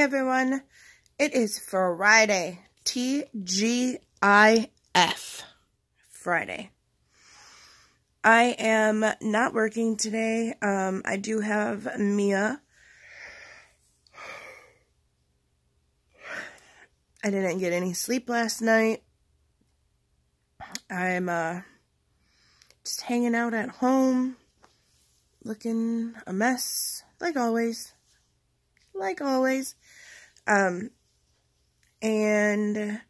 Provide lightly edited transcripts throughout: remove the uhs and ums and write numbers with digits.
everyone, it is Friday, TGIF, Friday. I am not working today. I do have Mia. I didn't get any sleep last night. I'm just hanging out at home, looking a mess, like always. And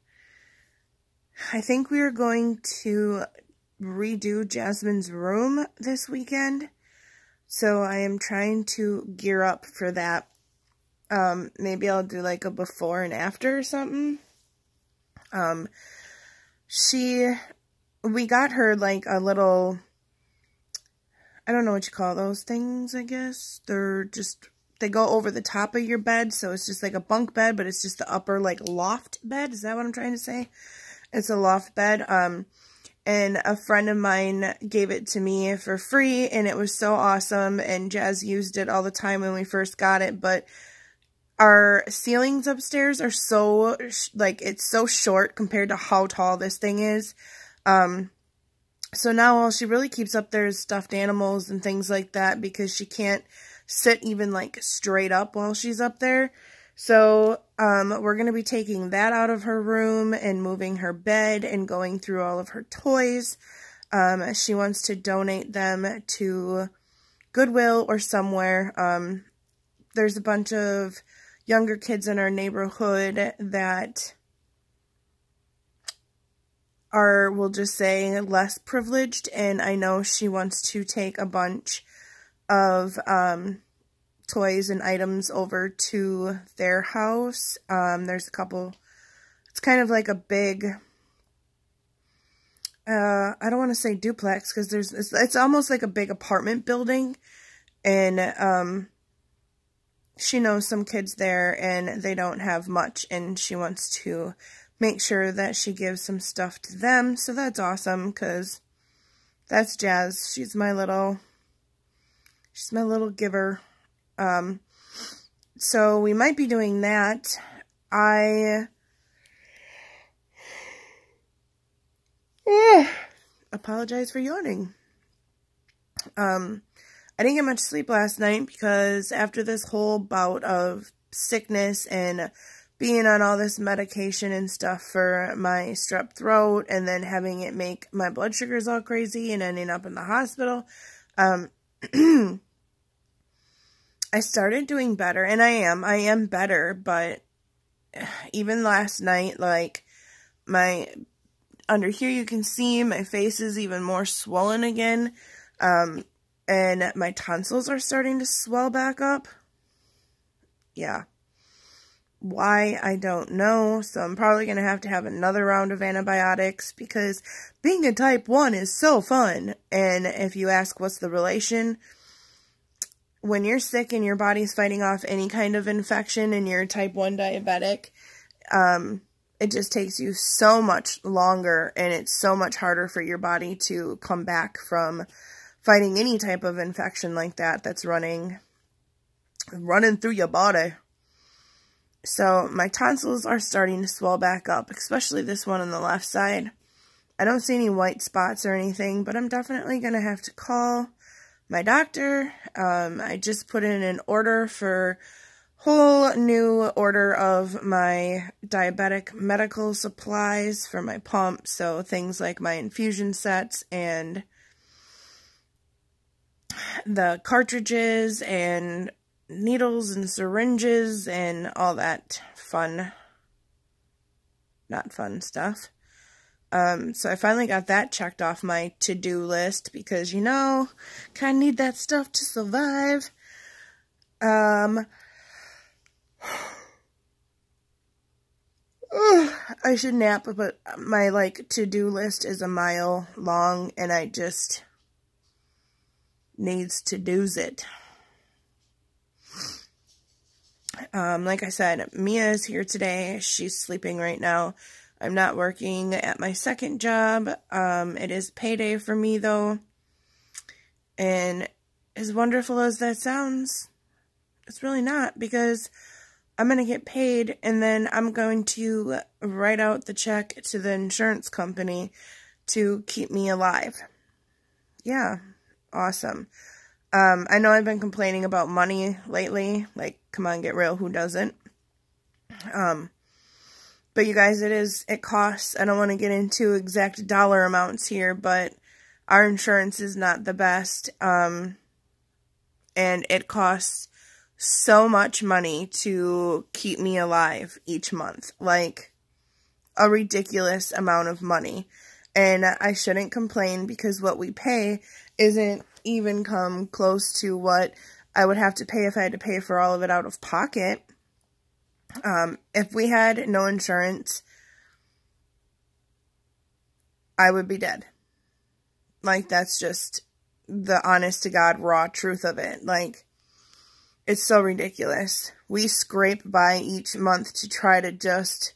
I think we are going to redo Jasmine's room this weekend, so I am trying to gear up for that. Maybe I'll do like a before and after or something. We got her like a little, I don't know what you call those things, I guess. They go over the top of your bed, so it's just like a bunk bed, but it's just the upper, like, loft bed. Is that what I'm trying to say? It's a loft bed, and a friend of mine gave it to me for free, and it was so awesome, and Jazz used it all the time when we first got it, but our ceilings upstairs are so, like, it's so short compared to how tall this thing is. So now all she really keeps up there is stuffed animals and things like that, because she can't sit even like straight up while she's up there. So we're going to be taking that out of her room and moving her bed and going through all of her toys. She wants to donate them to Goodwill or somewhere. There's a bunch of younger kids in our neighborhood that are, we'll just say, less privileged, and I know she wants to take a bunch of toys and items over to their house. There's a couple, it's kind of like a big, I don't want to say duplex, because it's almost like a big apartment building, and she knows some kids there, and they don't have much, and she wants to make sure that she gives some stuff to them, so that's awesome, because that's Jazz. She's my little giver. So we might be doing that. I apologize for yawning. I didn't get much sleep last night because after this whole bout of sickness and being on all this medication and stuff for my strep throat, and then having it make my blood sugars all crazy and ending up in the hospital, I started doing better, and I am better, but even last night, like, under here you can see my face is even more swollen again, and my tonsils are starting to swell back up. Yeah. Why, I don't know, so I'm probably going to have another round of antibiotics, because being a type 1 is so fun, and if you ask what's the relation, when you're sick and your body's fighting off any kind of infection and you're type 1 diabetic, it just takes you so much longer, and it's so much harder for your body to come back from fighting any type of infection like that that's running through your body. So my tonsils are starting to swell back up, especially this one on the left side. I don't see any white spots or anything, but I'm definitely going to have to call my doctor. I just put in an order for whole new order of my diabetic medical supplies for my pump, so things like my infusion sets and the cartridges and needles and syringes and all that fun, not fun stuff. So I finally got that checked off my to-do list, because, you know, kind of need that stuff to survive. I should nap, but my, like, to-do list is a mile long, and I just needs to do's it. Like I said, Mia is here today. She's sleeping right now. I'm not working at my second job. It is payday for me, though. And as wonderful as that sounds, it's really not, because I'm going to get paid, and then I'm going to write out the check to the insurance company to keep me alive. Yeah, awesome. I know I've been complaining about money lately. Like, come on, get real. Who doesn't? But you guys, it costs. I don't want to get into exact dollar amounts here, but our insurance is not the best. And it costs so much money to keep me alive each month. Like, a ridiculous amount of money. And I shouldn't complain because what we pay isn't even come close to what I would have to pay if I had to pay for all of it out of pocket. If we had no insurance, I would be dead. Like, that's just the honest to God raw truth of it. Like, it's so ridiculous. We scrape by each month to try to just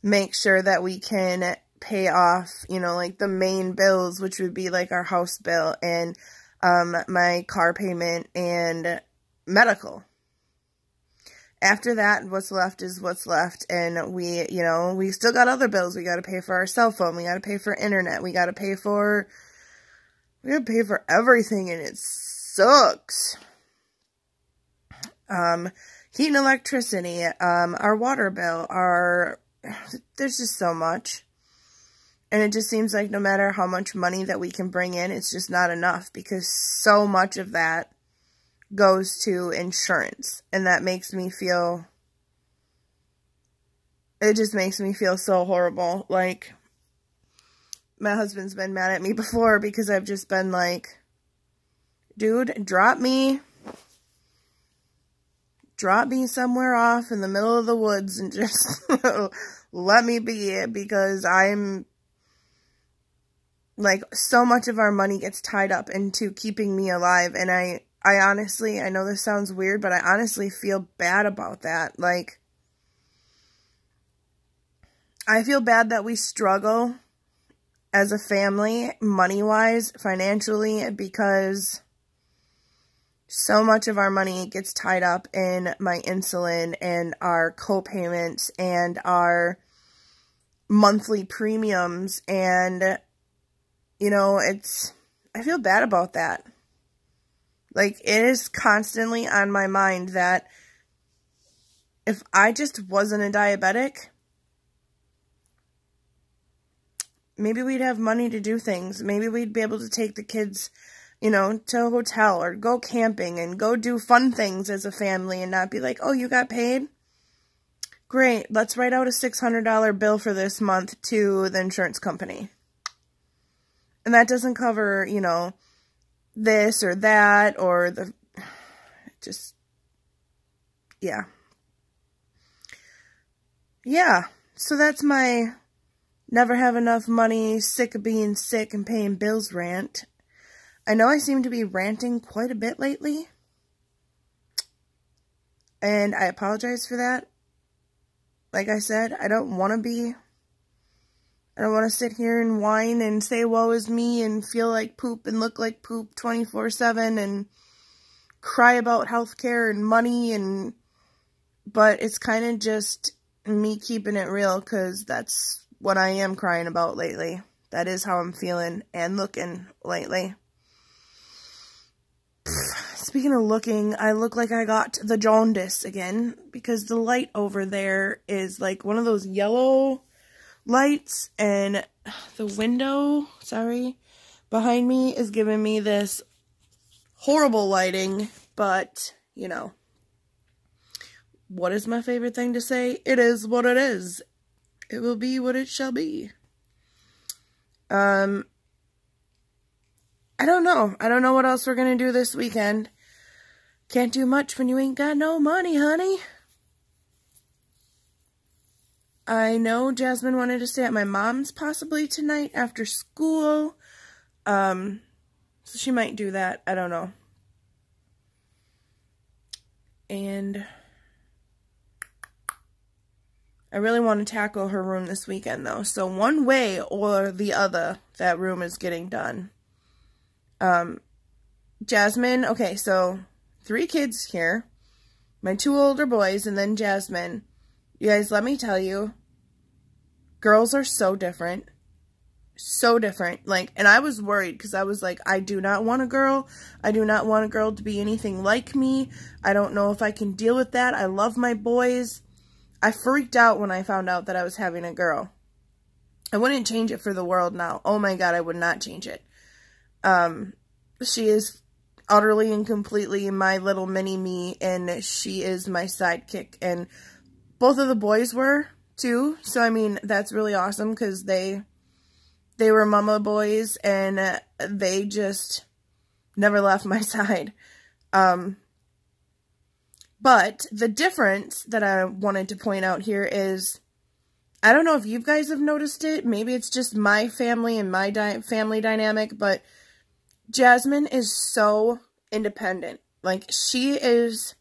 make sure that we can pay off, you know, like the main bills, which would be like our house bill and my car payment and medical. After that, what's left is what's left, and we still got other bills. We got to pay for our cell phone. We got to pay for internet. We got to pay for everything, and it sucks. Heat and electricity, our water bill, there's just so much. And it just seems like no matter how much money that we can bring in, it's just not enough because so much of that goes to insurance. And that makes me feel, it just makes me feel so horrible. Like, my husband's been mad at me before because I've just been like, dude, drop me somewhere off in the middle of the woods and just let me be, because I'm like, so much of our money gets tied up into keeping me alive, and I honestly, I know this sounds weird, but I honestly feel bad about that. Like, I feel bad that we struggle as a family, money-wise, financially, because so much of our money gets tied up in my insulin and our co-payments and our monthly premiums, and you know, I feel bad about that. Like, it is constantly on my mind that if I just wasn't a diabetic, maybe we'd have money to do things. Maybe we'd be able to take the kids, you know, to a hotel or go camping and go do fun things as a family and not be like, oh, you got paid? Great, let's write out a $600 bill for this month to the insurance company. And that doesn't cover, you know, this or that or just, yeah. Yeah, so that's my never have enough money, sick of being sick and paying bills rant. I know I seem to be ranting quite a bit lately, and I apologize for that. Like I said, I don't want to sit here and whine and say woe is me and feel like poop and look like poop 24/7 and cry about healthcare and money, but it's kind of just me keeping it real, because that's what I am crying about lately. That is how I'm feeling and looking lately. Speaking of looking, I look like I got the jaundice again, because the light over there is like one of those yellow lights, and the window, behind me is giving me this horrible lighting, but, you know, what is my favorite thing to say? It is what it is. It will be what it shall be. I don't know. I don't know what else we're going to do this weekend. Can't do much when you ain't got no money, honey. I know Jasmine wanted to stay at my mom's possibly tonight after school. So she might do that. I don't know. And I really want to tackle her room this weekend, though. So one way or the other, that room is getting done. Jasmine, okay, so 3 kids here. my 2 older boys, and then Jasmine. You guys, let me tell you, girls are so different. So different. Like, and I was worried because I was like, I do not want a girl. I do not want a girl to be anything like me. I don't know if I can deal with that. I love my boys. I freaked out when I found out that I was having a girl. I wouldn't change it for the world now. Oh my God, I would not change it. She is utterly and completely my little mini me, and she is my sidekick. And both of the boys were too. So, I mean, that's really awesome because they were mama boys, and they just never left my side. But the difference that I wanted to point out here is, I don't know if you guys have noticed it. Maybe it's just my family and my family dynamic, but Jasmine is so independent. Like, she is,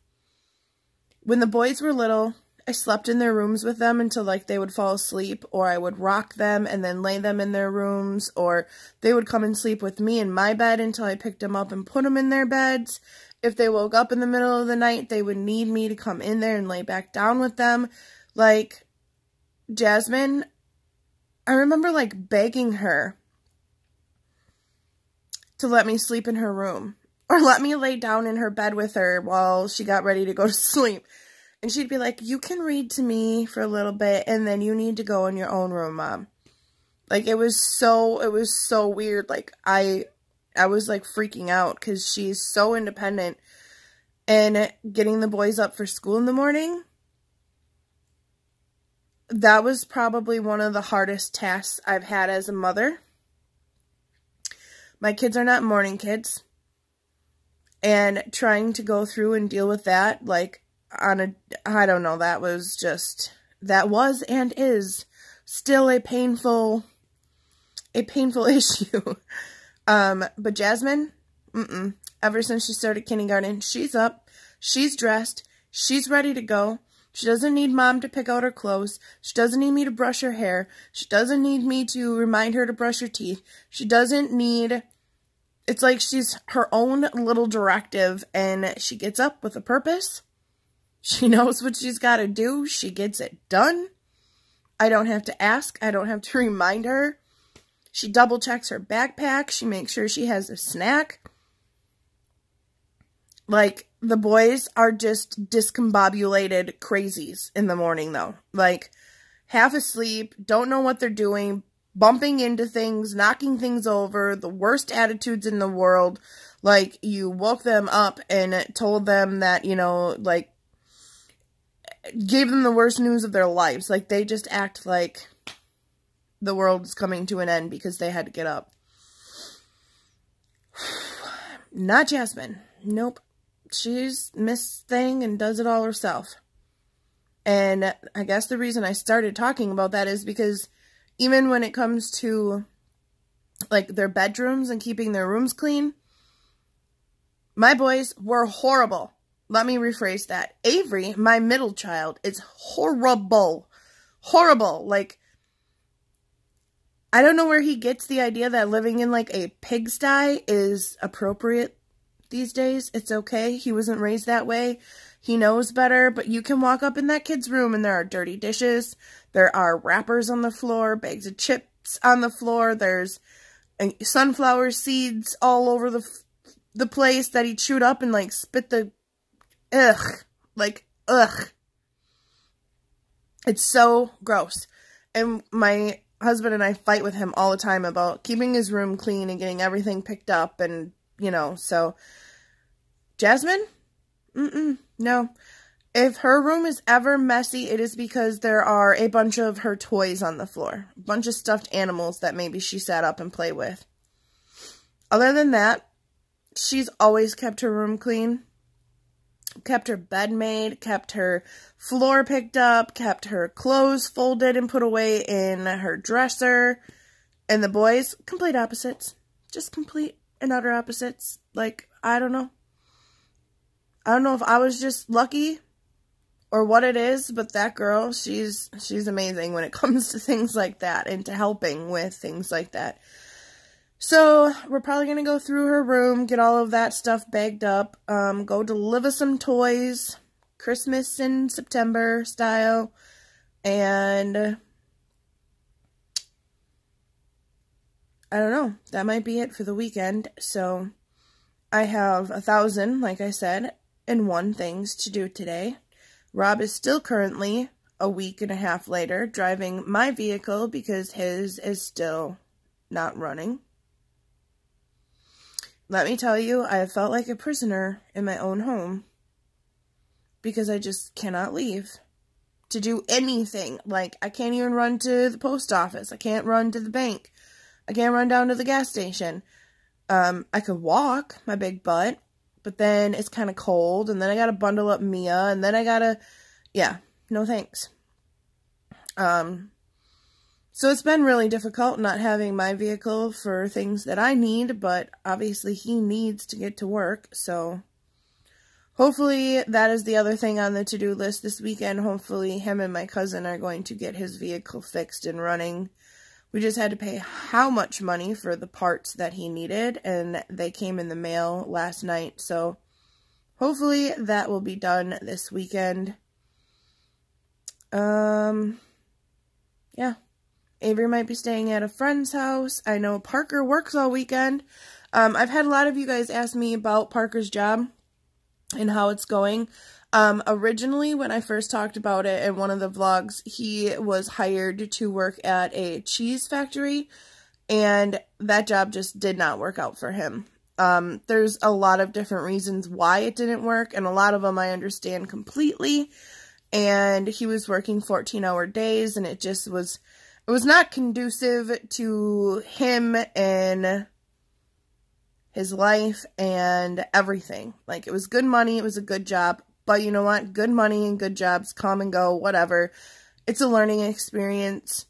when the boys were little, I slept in their rooms with them until, like, they would fall asleep, or I would rock them and then lay them in their rooms, or they would come and sleep with me in my bed until I picked them up and put them in their beds. If they woke up in the middle of the night, they would need me to come in there and lay back down with them. Like, Jasmine, I remember, like, begging her to let me sleep in her room, or let me lay down in her bed with her while she got ready to go to sleep. And she'd be like, you can read to me for a little bit, and then you need to go in your own room, Mom. Like, it was so weird. Like, I was, like, freaking out because she's so independent. And getting the boys up for school in the morning, that was probably one of the hardest tasks I've had as a mother. My kids are not morning kids. And trying to go through and deal with that, like, I don't know, that was and is still a painful issue. But Jasmine, ever since she started kindergarten, she's up, she's dressed, she's ready to go. She doesn't need Mom to pick out her clothes. She doesn't need me to brush her hair. She doesn't need me to remind her to brush her teeth. She doesn't need, it's like she's her own little directive, and she gets up with a purpose. She knows what she's got to do. She gets it done. I don't have to ask. I don't have to remind her. She double checks her backpack. She makes sure she has a snack. Like, the boys are just discombobulated crazies in the morning, though. Like, half asleep, don't know what they're doing, bumping into things, knocking things over, the worst attitudes in the world. Like, you woke them up and told them that, you know, like, gave them the worst news of their lives. Like, they just act like the world is coming to an end because they had to get up. Not Jasmine. Nope. She's Miss Thing and does it all herself. And I guess the reason I started talking about that is because even when it comes to, like, their bedrooms and keeping their rooms clean, my boys were horrible. Let me rephrase that. Avery, my middle child, is horrible. Horrible. Like, I don't know where he gets the idea that living in, like, a pigsty is appropriate these days. It's okay. He wasn't raised that way. He knows better. But you can walk up in that kid's room and there are dirty dishes. There are wrappers on the floor, bags of chips on the floor. There's sunflower seeds all over the place that he chewed up and, like, spit the... Ugh. Like, ugh. It's so gross. And my husband and I fight with him all the time about keeping his room clean and getting everything picked up and, you know, so. Jasmine? No. If her room is ever messy, it is because there are a bunch of her toys on the floor. A bunch of stuffed animals that maybe she sat up and played with. Other than that, she's always kept her room clean. Kept her bed made, kept her floor picked up, kept her clothes folded and put away in her dresser. And the boys, complete opposites. Just complete and utter opposites. Like, I don't know. I don't know if I was just lucky or what it is, but that girl, she's amazing when it comes to things like that and to helping with things like that. So, we're probably going to go through her room, get all of that stuff bagged up, go deliver some toys, Christmas in September style. And I don't know, that might be it for the weekend. So I have 1,000, like I said, and 1 things to do today. Rob is still currently a week and a half later driving my vehicle because his is still not running. Let me tell you, I have felt like a prisoner in my own home because I just cannot leave to do anything. Like, I can't even run to the post office. I can't run to the bank. I can't run down to the gas station. I could walk my big butt, but then it's kind of cold, and then I gotta bundle up Mia, and then I gotta, yeah, no thanks. So it's been really difficult not having my vehicle for things that I need, but obviously he needs to get to work, so hopefully that is the other thing on the to-do list this weekend. Hopefully him and my cousin are going to get his vehicle fixed and running. We just had to pay how much money for the parts that he needed, and they came in the mail last night, so hopefully that will be done this weekend. Yeah. Avery might be staying at a friend's house. I know Parker works all weekend. I've had a lot of you guys ask me about Parker's job and how it's going. Originally, when I first talked about it in one of the vlogs, he was hired to work at a cheese factory, and that job just did not work out for him. There's a lot of different reasons why it didn't work, and a lot of them I understand completely. And he was working 14-hour days, and it just was, it was not conducive to him and his life and everything. Like, it was good money, it was a good job, but you know what? Good money and good jobs come and go, whatever. It's a learning experience.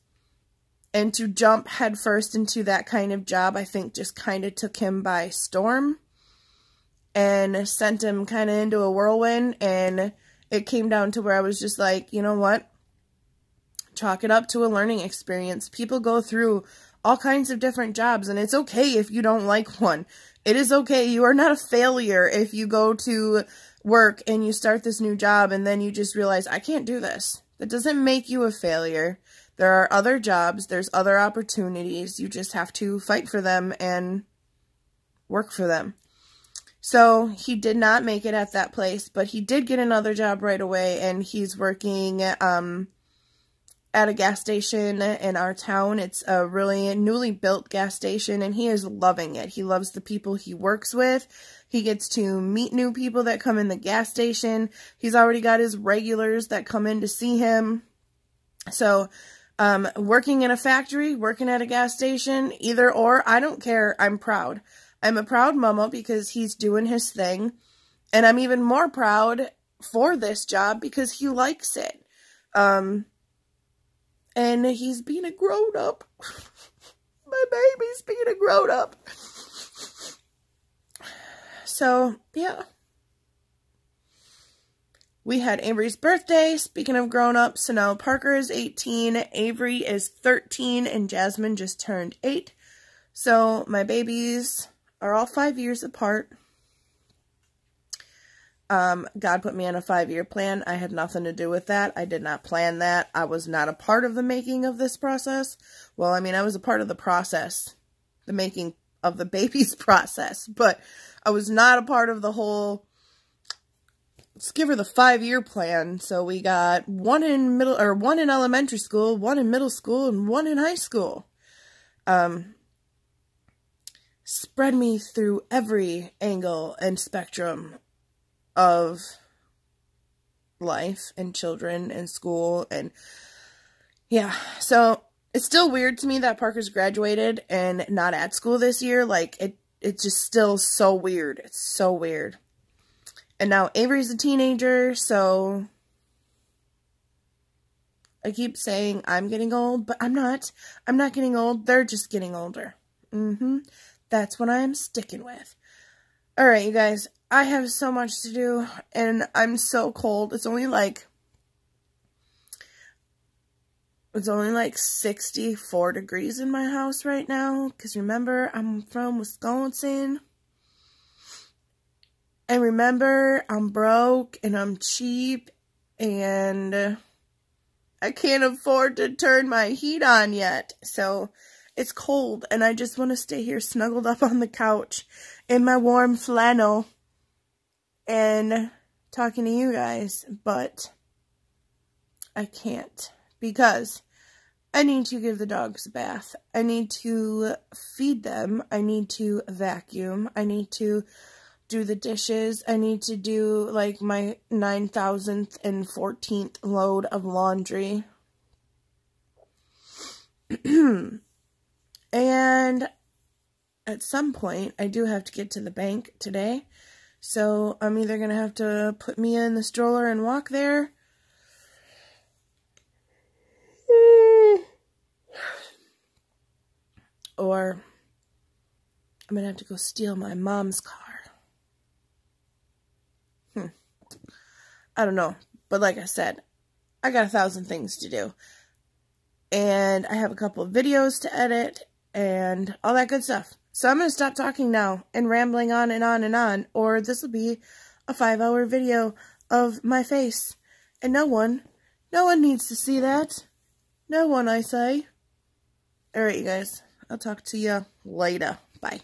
And to jump headfirst into that kind of job, I think just kind of took him by storm and sent him kind of into a whirlwind. And it came down to where I was just like, you know what? Chalk it up to a learning experience. People go through all kinds of different jobs, and it's okay if you don't like one. It is okay. You are not a failure if you go to work and you start this new job and then you just realize, I can't do this. That doesn't make you a failure. There are other jobs. There's other opportunities. You just have to fight for them and work for them. So he did not make it at that place, but he did get another job right away, and he's working at a gas station in our town. It's a really newly built gas station, and he is loving it. He loves the people he works with. He gets to meet new people that come in the gas station. He's already got his regulars that come in to see him. So, working in a factory, working at a gas station, either or, I don't care. I'm proud. I'm a proud mama because he's doing his thing. And I'm even more proud for this job because he likes it. And he's being a grown-up. My baby's being a grown-up. So, yeah. We had Avery's birthday. Speaking of grown-ups, so now Parker is 18, Avery is 13, and Jasmine just turned 8. So, my babies are all 5 years apart. God put me on a 5-year plan. I had nothing to do with that. I did not plan that. I was not a part of the making of this process. Well, I mean, I was a part of the process, the making of the baby's process, but I was not a part of the whole, let's give her the 5-year plan. So we got one in elementary school, one in middle school, and one in high school. Spread me through every angle and spectrum of life and children and school, and yeah, so it's still weird to me that Parker's graduated and not at school this year. Like, it's just still so weird. It's so weird. And now Avery's a teenager, so I keep saying I'm getting old, but I'm not. I'm not getting old. They're just getting older. That's what I'm sticking with. Alright, you guys, I have so much to do, and I'm so cold. It's only like 64 degrees in my house right now, because remember, I'm from Wisconsin, And remember, I'm broke and I'm cheap and I can't afford to turn my heat on yet. So it's cold and I just want to stay here snuggled up on the couch in my warm flannel and talking to you guys. But I can't because I need to give the dogs a bath. I need to feed them. I need to vacuum. I need to do the dishes. I need to do like my 9,000th and 14th load of laundry. And at some point, I do have to get to the bank today. So I'm either going to have to put Mia in the stroller and walk there. Or I'm going to have to go steal my mom's car. I don't know. But like I said, I got 1,000 things to do. And I have a couple of videos to edit and all that good stuff. So I'm going to stop talking now and rambling on and on and on. Or this will be a 5-hour video of my face. And no one needs to see that. No one, I say. Alright, you guys. I'll talk to you later. Bye.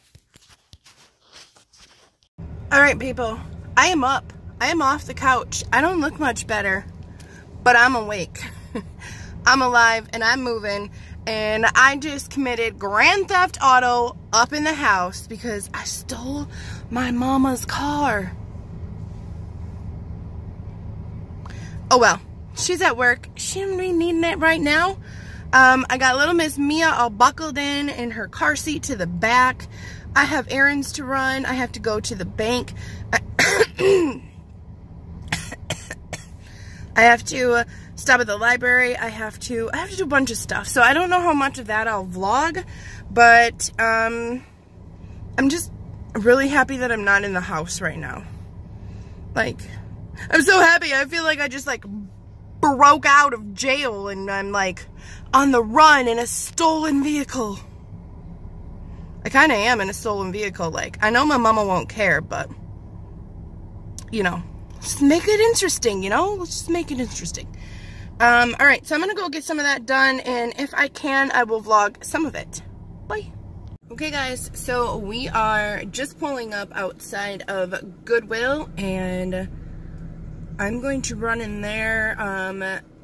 Alright, people. I am up. I am off the couch. I don't look much better, but I'm awake. I'm alive and I'm moving, and I just committed Grand Theft Auto up in the house because I stole my mama's car. Oh well, she's at work. She don't be needing it right now. I got little Miss Mia all buckled in her car seat to the back. I have errands to run. I have to go to the bank. I have to stop at the library. I have to do a bunch of stuff. So I don't know how much of that I'll vlog, but I'm just really happy that I'm not in the house right now. Like, I'm so happy. I feel like I just like broke out of jail and I'm like on the run in a stolen vehicle. I kind of am in a stolen vehicle. Like, I know my mama won't care, but you know, just make it interesting, you know? Let's just make it interesting. Alright, so I'm gonna go get some of that done, and if I can, I will vlog some of it. Bye. Okay, guys, so we are just pulling up outside of Goodwill, and I'm going to run in there.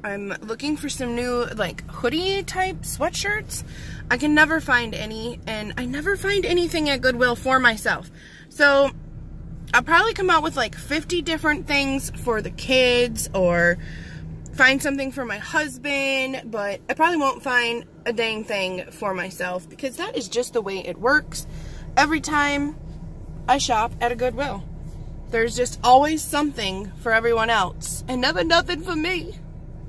I'm looking for some new, like, hoodie-type sweatshirts. I can never find any, and I never find anything at Goodwill for myself. So I'll probably come out with like 50 different things for the kids or find something for my husband, but I probably won't find a dang thing for myself because that is just the way it works every time I shop at a Goodwill. There's just always something for everyone else and never nothing for me.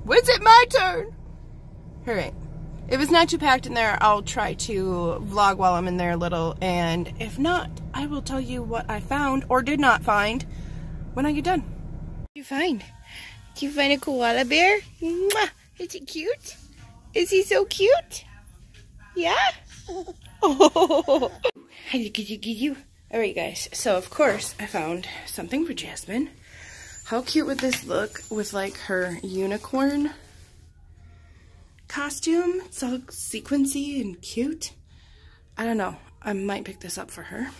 When's it my turn? Alright. If it's not too packed in there, I'll try to vlog while I'm in there a little, and if not, I will tell you what I found or did not find when I get done. What did you find? Did you find a koala bear? Mwah! Is he cute? Is he so cute? Yeah? Oh, look at you. Alright guys, so of course I found something for Jasmine. How cute would this look with like her unicorn costume? It's all sequency and cute. I don't know. I might pick this up for her.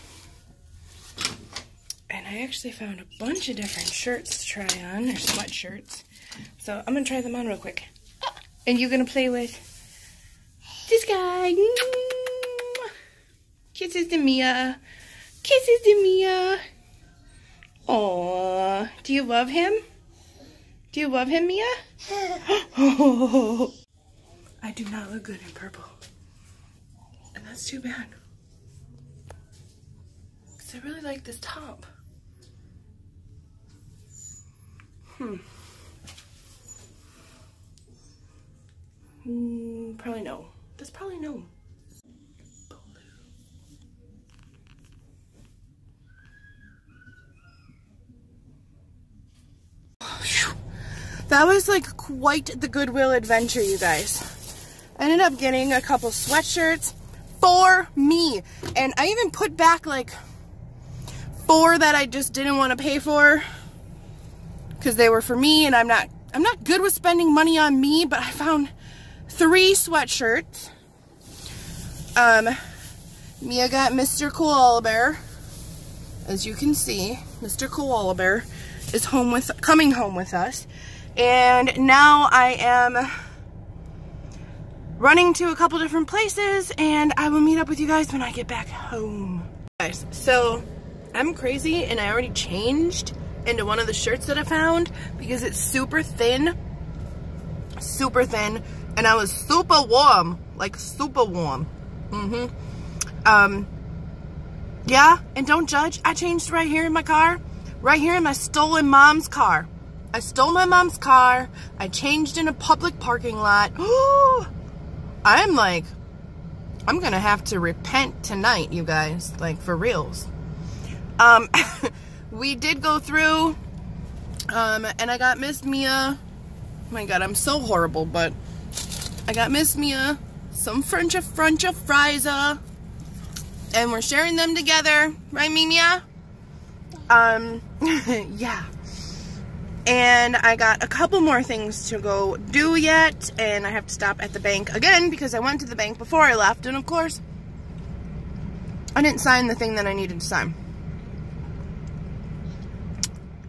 And I actually found a bunch of different shirts to try on, or sweatshirts. So I'm going to try them on real quick. And you're going to play with this guy. Kisses to Mia. Kisses to Mia. Aww. Do you love him? Do you love him, Mia? Oh. I do not look good in purple. And that's too bad. Because I really like this top. Probably no. That's probably no. That was like quite the Goodwill adventure, you guys. I ended up getting a couple sweatshirts for me. And I even put back like 4 that I just didn't want to pay for because they were for me, and I'm not good with spending money on me, but I found 3 sweatshirts. Mia got Mr. Koala Bear. As you can see, Mr. Koala Bear is coming home with us. And now I am running to a couple different places, and I will meet up with you guys when I get back home. Guys, so I'm crazy and I already changed into one of the shirts that I found because it's super thin, and I was super warm, like super warm. Yeah, and don't judge. I changed right here in my car, right here in my stolen mom's car. I stole my mom's car. I changed in a public parking lot. I'm gonna have to repent tonight, you guys, like for reals. We did go through, and I got Miss Mia. Oh my God, I'm so horrible, but I got Miss Mia some French fries, and we're sharing them together, right, Mia? Yeah. And I got a couple more things to go do yet, and I have to stop at the bank again because I went to the bank before I left, and of course, I didn't sign the thing that I needed to sign.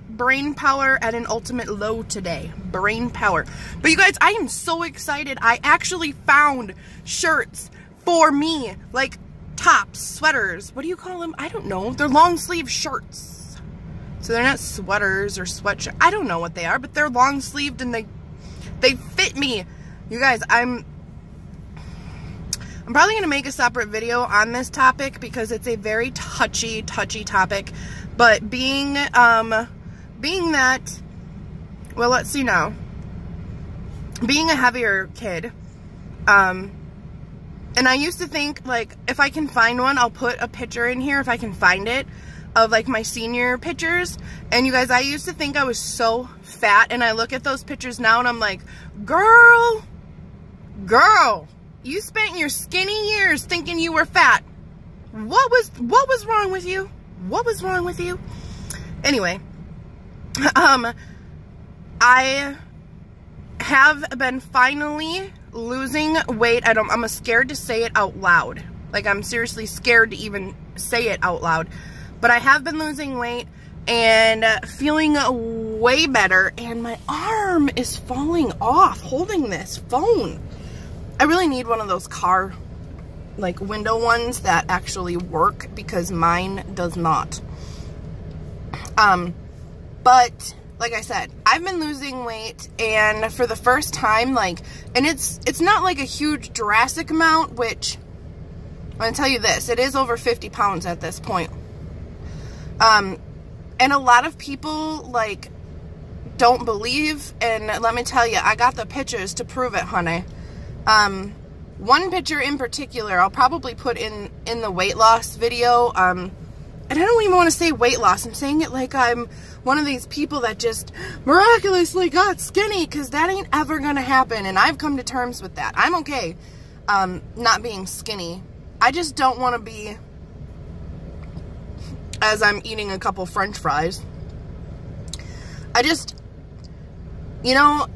Brain power at an ultimate low today. Brain power. But you guys, I am so excited. I actually found shirts for me, like tops, sweaters. What do you call them? I don't know. They're long sleeve shirts. So they're not sweaters or sweatshirts. I don't know what they are, but they're long sleeved and they fit me. You guys, I'm probably gonna make a separate video on this topic because it's a very touchy topic. But being that, well, let's see now. Being a heavier kid, and I used to think, like, if I can find one, I'll put a picture in here if I can find it, of like my senior pictures. And you guys, I used to think I was so fat, and I look at those pictures now and I'm like, girl, you spent your skinny years thinking you were fat. What was wrong with you? What was wrong with you? Anyway, I have been finally losing weight. I'm scared to say it out loud. Like, I'm seriously scared to even say it out loud. But I have been losing weight and feeling way better. And my arm is falling off holding this phone. I really need one of those car, like, window ones that actually work because mine does not. But like I said, I've been losing weight, and for the first time, like, and it's not like a huge drastic amount, which I'm gonna tell you this, it is over 50 pounds at this point. And a lot of people, like, don't believe, and let me tell you, I got the pictures to prove it, honey. One picture in particular, I'll probably put in the weight loss video. And I don't even want to say weight loss. I'm saying it like I'm one of these people that just miraculously got skinny, because that ain't ever going to happen. And I've come to terms with that. I'm okay not being skinny. I just don't want to be, as I'm eating a couple French fries. I just, you know,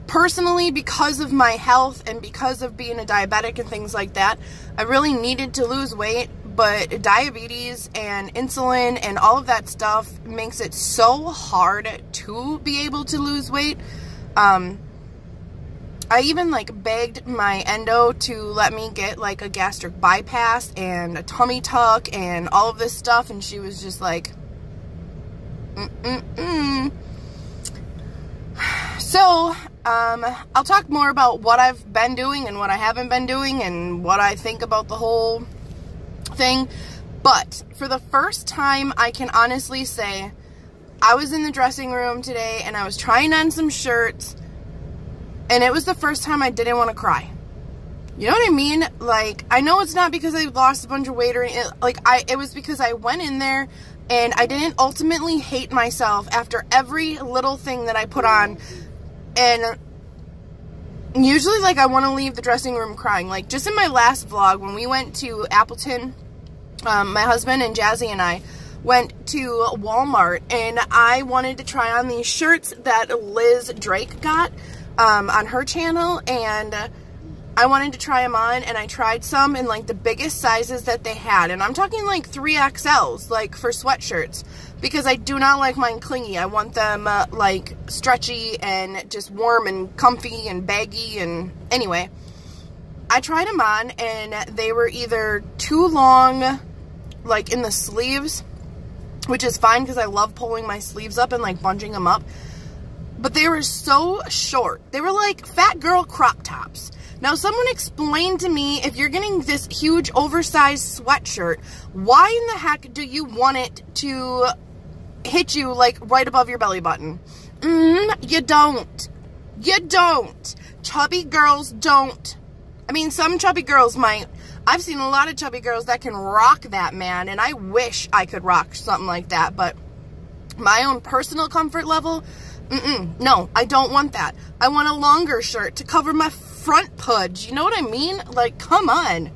personally, because of my health and because of being a diabetic and things like that, I really needed to lose weight. But diabetes and insulin and all of that stuff makes it so hard to be able to lose weight. I even, like, begged my endo to let me get, like, a gastric bypass and a tummy tuck and all of this stuff, and she was just like, So, I'll talk more about what I've been doing and what I haven't been doing and what I think about the whole thing. But for the first time, I can honestly say, I was in the dressing room today and I was trying on some shirts, and it was the first time I didn't want to cry. You know what I mean? Like, I know it's not because I lost a bunch of weight or anything. Like, it was because I went in there and I didn't ultimately hate myself after every little thing that I put on. And usually, like, I want to leave the dressing room crying. Like, just in my last vlog, when we went to Appleton, my husband and Jazzy and I went to Walmart and I wanted to try on these shirts that Liz Drake got on her channel, and I wanted to try them on, and I tried some in like the biggest sizes that they had, and I'm talking like 3XLs, like for sweatshirts, because I do not like mine clingy. I want them like stretchy and just warm and comfy and baggy. And anyway, I tried them on, and they were either too long, like in the sleeves, which is fine because I love pulling my sleeves up and like bunching them up, but they were so short. They were like fat girl crop tops. Now, someone explain to me, if you're getting this huge oversized sweatshirt, why in the heck do you want it to hit you like right above your belly button? You don't. You don't. Chubby girls don't. I mean, some chubby girls might. I've seen a lot of chubby girls that can rock that, man, and I wish I could rock something like that, but my own personal comfort level, no, I don't want that. I want a longer shirt to cover my front pudge. You know what I mean? Like, come on.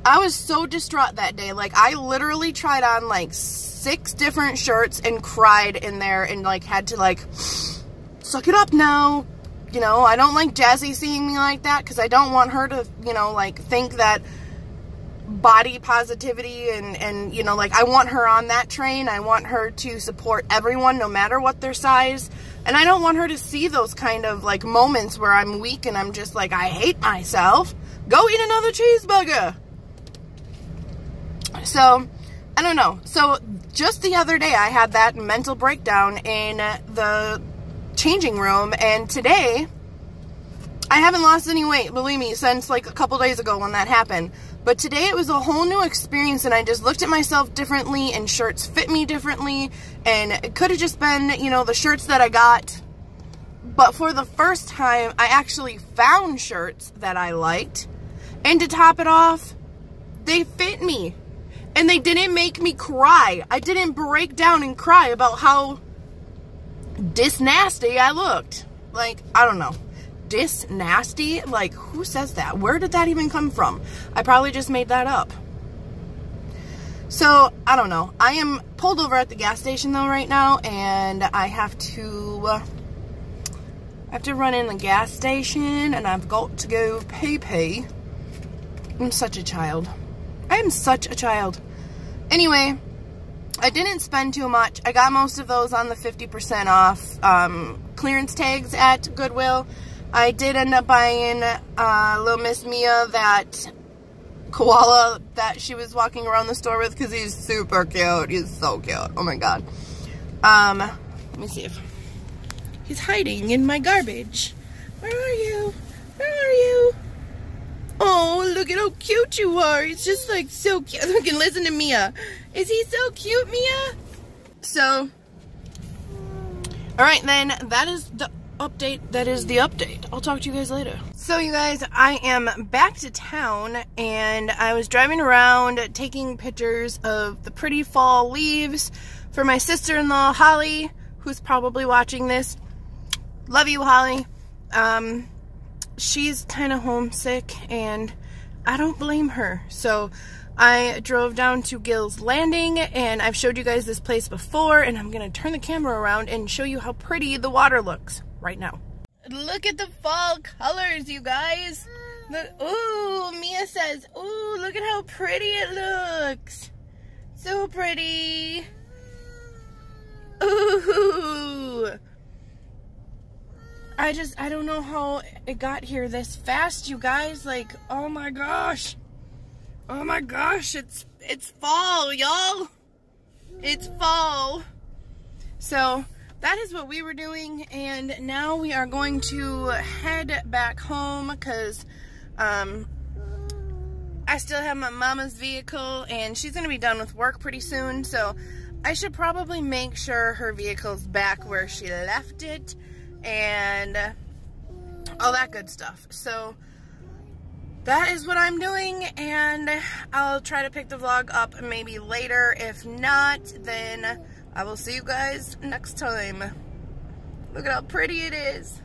I was so distraught that day. Like, I literally tried on like 6 different shirts and cried in there and like had to like suck it up now. You know, I don't like Jazzy seeing me like that because I don't want her to, you know, like think that body positivity and you know, like I want her on that train. I want her to support everyone no matter what their size. And I don't want her to see those kind of like moments where I'm weak and I'm just like, I hate myself. Go eat another cheeseburger. So, I don't know. So, just the other day I had that mental breakdown in the changing room, and today I haven't lost any weight, believe me, since like a couple days ago when that happened. But today it was a whole new experience, and I just looked at myself differently, and shirts fit me differently, and it could have just been, you know, the shirts that I got. But for the first time, I actually found shirts that I liked, and to top it off, they fit me. And they didn't make me cry. I didn't break down and cry about how dis-nasty I looked. Like, I don't know. Dis-nasty? Like, who says that? Where did that even come from? I probably just made that up. So, I don't know. I am pulled over at the gas station though right now, and I have to run in the gas station, and I've got to go pee-pee. I'm such a child. I am such a child. Anyway, I didn't spend too much. I got most of those on the 50% off clearance tags at Goodwill. I did end up buying little Miss Mia that koala that she was walking around the store with because he's super cute. He's so cute. Oh my god. Let me see if he's hiding in my garbage. Where are you? Where are you? Oh, look at how cute you are. He's just like so cute. Look and listen to Mia. Is he so cute, Mia? So, alright then, that is the update. That is the update. I'll talk to you guys later. So you guys, I am back to town, and I was driving around taking pictures of the pretty fall leaves for my sister-in-law, Holly, who's probably watching this. Love you, Holly. She's kind of homesick, and I don't blame her. So I drove down to Gill's Landing, and I've showed you guys this place before, and I'm going to turn the camera around and show you how pretty the water looks right now. Look at the fall colors, you guys. Look, ooh, Mia says, ooh, look at how pretty it looks. So pretty. Ooh. I don't know how it got here this fast, you guys. Like, oh my gosh. Oh my gosh, it's fall, y'all. It's fall. So, that is what we were doing, and now we are going to head back home because I still have my mama's vehicle, and she's going to be done with work pretty soon, so I should probably make sure her vehicle's back where she left it, and all that good stuff. So that is what I'm doing, and I'll try to pick the vlog up maybe later. If not, then I will see you guys next time. Look at how pretty it is.